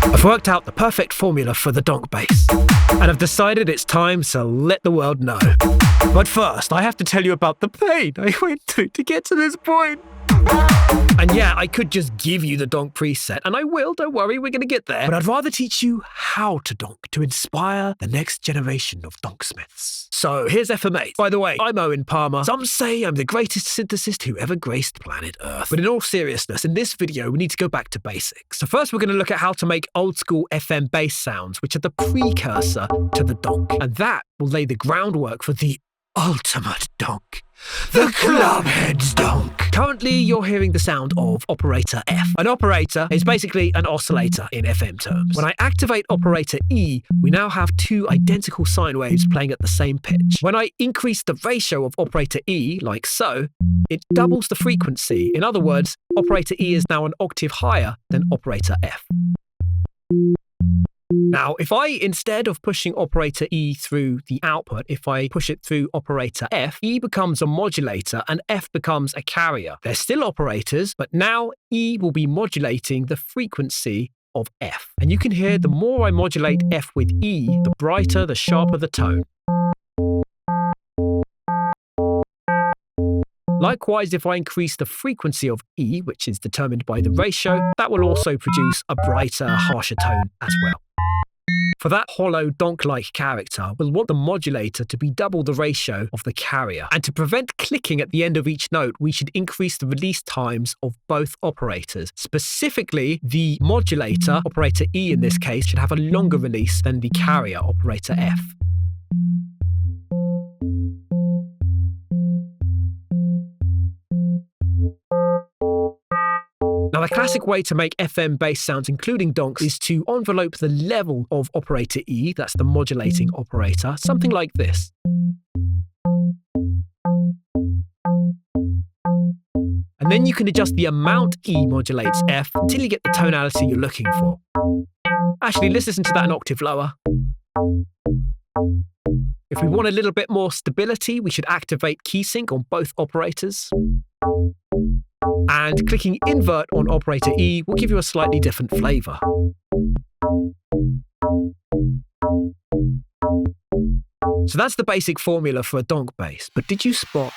I've worked out the perfect formula for the donk bass, and I've decided it's time to let the world know. But first, I have to tell you about the pain I went through to get to this point. And yeah, I could just give you the donk preset, and I will, don't worry, we're gonna get there. But I'd rather teach you how to donk to inspire the next generation of donksmiths. So here's FM8. By the way, I'm Owen Palmer. Some say I'm the greatest synthesist who ever graced planet Earth. But in all seriousness, in this video, we need to go back to basics. So first, we're gonna look at how to make old school FM bass sounds, which are the precursor to the donk. And that will lay the groundwork for the ultimate donk. The clubhead's donk. Currently, you're hearing the sound of operator F. An operator is basically an oscillator in FM terms. When I activate operator E, we now have two identical sine waves playing at the same pitch. When I increase the ratio of operator E, like so, it doubles the frequency. In other words, operator E is now an octave higher than operator F. Now, if I, instead of pushing operator E through the output, if I push it through operator F, E becomes a modulator and F becomes a carrier. They're still operators, but now E will be modulating the frequency of F. And you can hear the more I modulate F with E, the brighter, the sharper the tone. Likewise, if I increase the frequency of E, which is determined by the ratio, that will also produce a brighter, harsher tone as well. For that hollow donk-like character, we'll want the modulator to be double the ratio of the carrier. And to prevent clicking at the end of each note, we should increase the release times of both operators. Specifically, the modulator, operator E in this case, should have a longer release than the carrier, operator F. Now, the classic way to make FM bass sounds, including donks, is to envelope the level of operator E, that's the modulating operator, something like this. And then you can adjust the amount E modulates F until you get the tonality you're looking for. Actually, let's listen to that an octave lower. If we want a little bit more stability, we should activate key sync on both operators. And clicking invert on operator E will give you a slightly different flavour. So that's the basic formula for a donk bass, but did you spot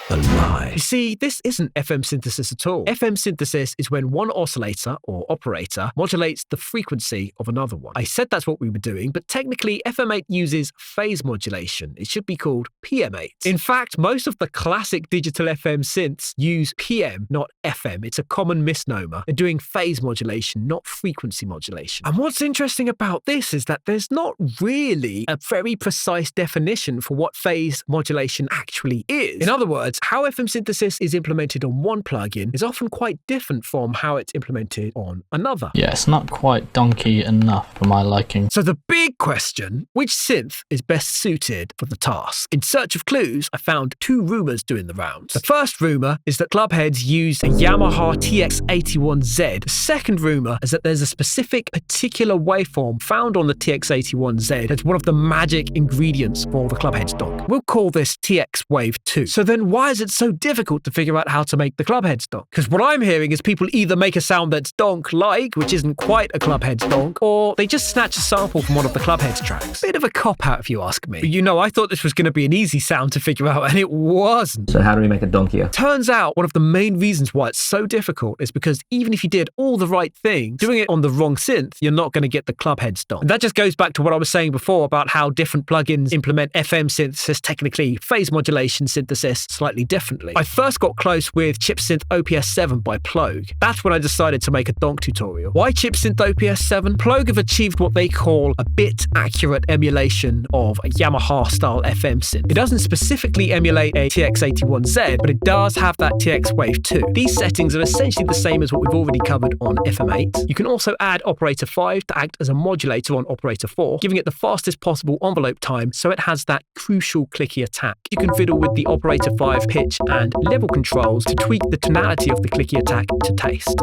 the lie? You see, this isn't FM synthesis at all. FM synthesis is when one oscillator, or operator, modulates the frequency of another one. I said that's what we were doing, but technically FM8 uses phase modulation. It should be called PM8. In fact, most of the classic digital FM synths use PM, not FM. It's a common misnomer. They're doing phase modulation, not frequency modulation. And what's interesting about this is that there's not really a very precise definition for what phase modulation actually is. In other words, how FM synthesis is implemented on one plugin is often quite different from how it's implemented on another. Yeah, it's not quite donkey enough for my liking. So the big question, which synth is best suited for the task? In search of clues, I found two rumours doing the rounds. The first rumour is that clubheads use a Yamaha TX81Z. The second rumour is that there's a specific particular waveform found on the TX81Z that's one of the magic ingredients for the clubheads donk. We'll call this TX Wave 2. So then why is it so difficult to figure out how to make the clubheads donk? Because what I'm hearing is people either make a sound that's donk-like, which isn't quite a clubheads donk, or they just snatch a sample from one of the clubheads tracks. Bit of a cop-out if you ask me. But you know, I thought this was going to be an easy sound to figure out, and it wasn't. So how do we make a donk here? Turns out one of the main reasons why it's so difficult is because even if you did all the right things, doing it on the wrong synth, you're not going to get the clubheads donk. And that just goes back to what I was saying before about how different plugins implement FM synthesis, technically phase modulation synthesis, slightly differently. I first got close with ChipSynth OPS7 by Plogue. That's when I decided to make a donk tutorial. Why ChipSynth OPS7? Plogue have achieved what they call a bit accurate emulation of a Yamaha style FM synth. It doesn't specifically emulate a TX81Z, but it does have that TX Wave 2. These settings are essentially the same as what we've already covered on FM8. You can also add operator 5 to act as a modulator on operator 4, giving it the fastest possible envelope time so it has that crucial clicky attack. You can fiddle with the operator 5 pitch and level controls to tweak the tonality of the clicky attack to taste.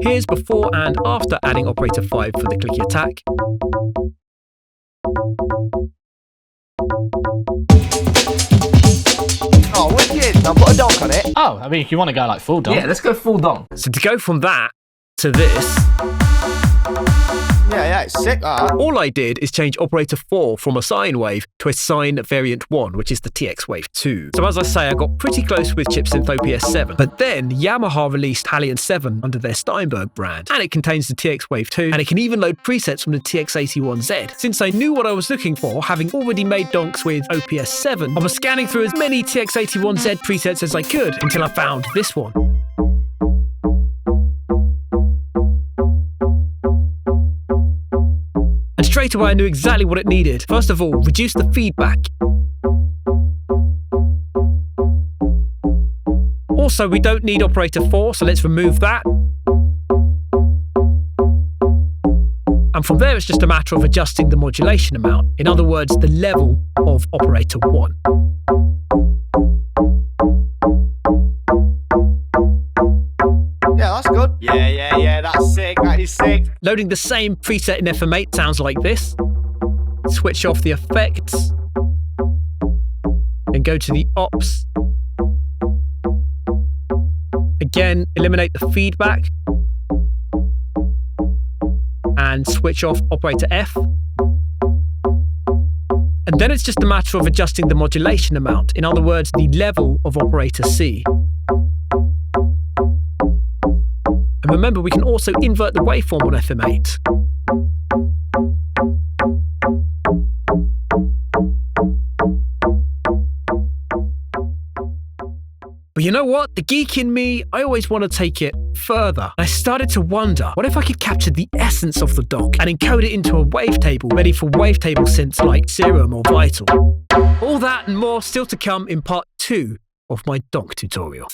Here's before and after adding operator 5 for the clicky attack. Oh, wicked. Now put a donk on it. Oh, I mean, if you want to go like full donk. Yeah, let's go full donk. So to go from that to this, Yeah, it's sick, that. all I did is change operator 4 from a sine wave to a sine variant 1, which is the TX wave 2. So as I say, I got pretty close with chipsynth OPS 7, but then Yamaha released Halion 7 under their Steinberg brand, and it contains the TX wave 2, and it can even load presets from the TX81Z. Since I knew what I was looking for, having already made donks with OPS 7, I was scanning through as many TX81Z presets as I could until I found this one. And straight away I knew exactly what it needed. First of all, reduce the feedback. Also, we don't need operator 4, so let's remove that. And from there, it's just a matter of adjusting the modulation amount. In other words, the level of operator 1. Yeah, that's good. Yeah, that's sick. That is sick. Loading the same preset in FM8 sounds like this. Switch off the effects. Then go to the ops. Again, eliminate the feedback. And switch off operator F. And then it's just a matter of adjusting the modulation amount. In other words, the level of operator C. And remember, we can also invert the waveform on FM8. But you know what? The geek in me, I always want to take it further. I started to wonder, what if I could capture the essence of the donk and encode it into a wavetable ready for wavetable synths like Serum or Vital? All that and more still to come in part 2 of my donk tutorial.